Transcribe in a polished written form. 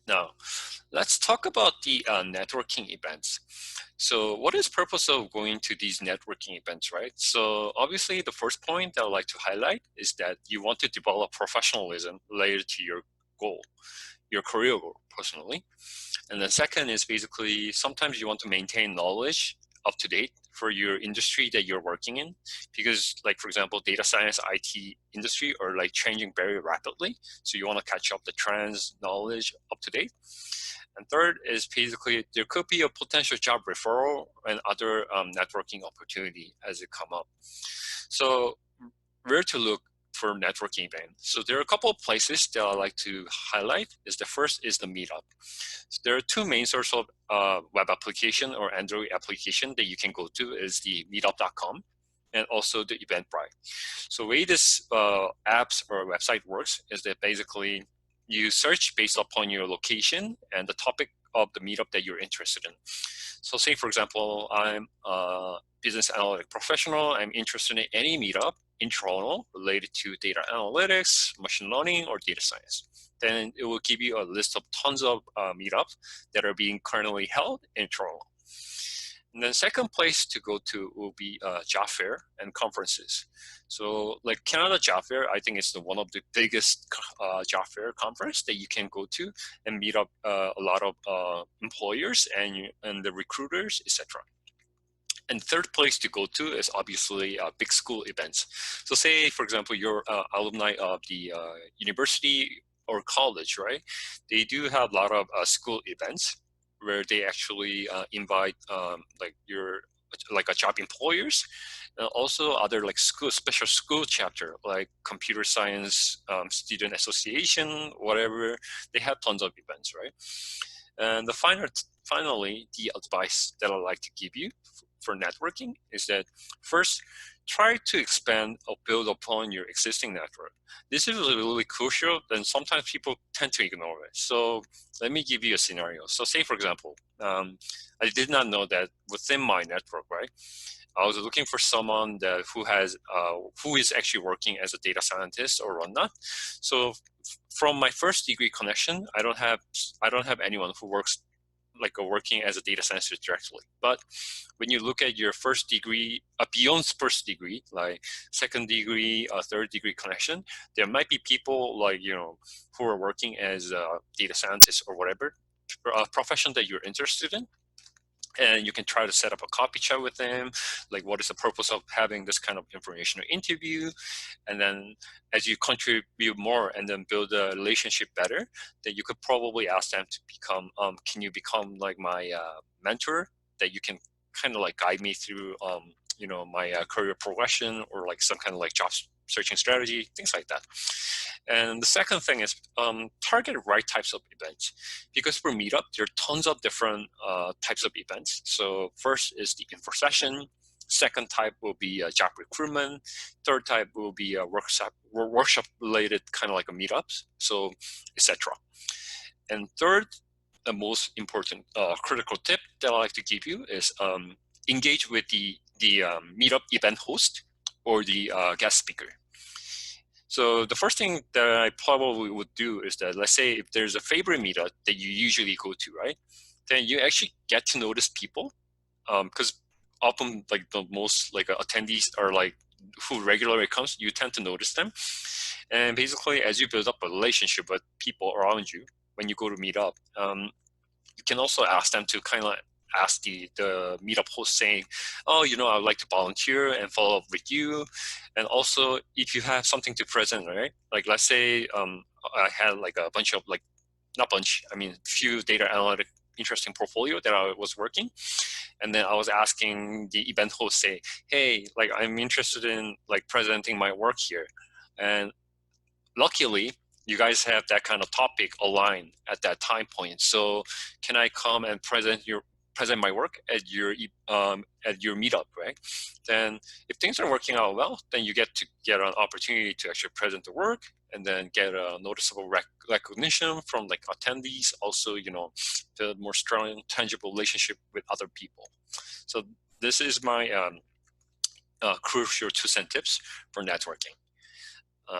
Now, let's talk about the networking events. So what is purpose of going to these networking events, right? So obviously the first point that I'd like to highlight is that you want to develop professionalism related to your goal, your career goal personally. And the second is basically sometimes you want to maintain knowledge up to date for your industry that you're working in, because like for example data science IT industry are like changing very rapidly, so you want to catch up the trends knowledge up to date. And third is basically there could be a potential job referral and other networking opportunity as it come up. So where to look for networking event? So there are a couple of places that I like to highlight. Is the first is the Meetup. So there are two main sources of web application or Android application that you can go to is the meetup.com and also the Eventbrite. So the way this apps or website works is that basically you search based upon your location and the topic of the meetup that you're interested in. So say, for example, I'm a business analytic professional. I'm interested in any meetup in Toronto related to data analytics, machine learning, or data science. Then it will give you a list of tons of meetups that are being currently held in Toronto. And then second place to go to will be job fair and conferences. So like Canada Job Fair, I think it's one of the biggest job fair conference that you can go to and meet up a lot of employers and the recruiters, etc. And third place to go to is obviously big school events. So say, for example, you're alumni of the university or college, right? They do have a lot of school events where they actually invite like a job employers, and also other like special school chapter, like computer science student association, whatever. They have tons of events, right? And finally, the advice that I'd like to give you for networking is that first, try to expand or build upon your existing network. This is really crucial, and sometimes people tend to ignore it. So let me give you a scenario. So say, for example, I did not know that within my network, right, I was looking for someone who is actually working as a data scientist or whatnot. So from my first degree connection, I don't have anyone who works working as a data scientist directly. But when you look at your first degree, beyond first degree, like second degree, third degree connection, there might be people who are working as data scientists or whatever profession that you're interested in. And you can try to set up a copy chat with them, like what is the purpose of having this kind of informational interview. And then as you contribute more and then build a relationship better, then you could probably ask them to become, can you become like my mentor, that you can kind of like guide me through, my career progression or like some kind of like job searching strategy, things like that. And the second thing is target right types of events, because for Meetup, there are tons of different types of events. So first is the info session. Second type will be job recruitment. Third type will be workshop related kind of like a meetups, so etc. And third, the most important critical tip that I like to give you is engage with the meetup event host or the guest speaker. So the first thing that I probably would do is that, let's say if there's a favorite meetup that you usually go to, right? Then you actually get to notice people, because often like the most like attendees are like who regularly comes, you tend to notice them. And basically as you build up a relationship with people around you, when you go to meet up, you can also ask them to kind of ask the meetup host saying, oh, I would like to volunteer and follow up with you. And also if you have something to present, right? Like let's say I had like a bunch of like, not bunch, I mean, few data analytic interesting portfolio that I was working. And then I was asking the event host say, hey, like I'm interested in like presenting my work here. And luckily, you guys have that kind of topic aligned at that time point. So can I come and present my work at your meetup, right? Then if things are working out well, then you get an opportunity to actually present the work and then get a noticeable recognition from like attendees. Also, build more strong, tangible relationship with other people. So this is my crucial 2 cent tips for networking.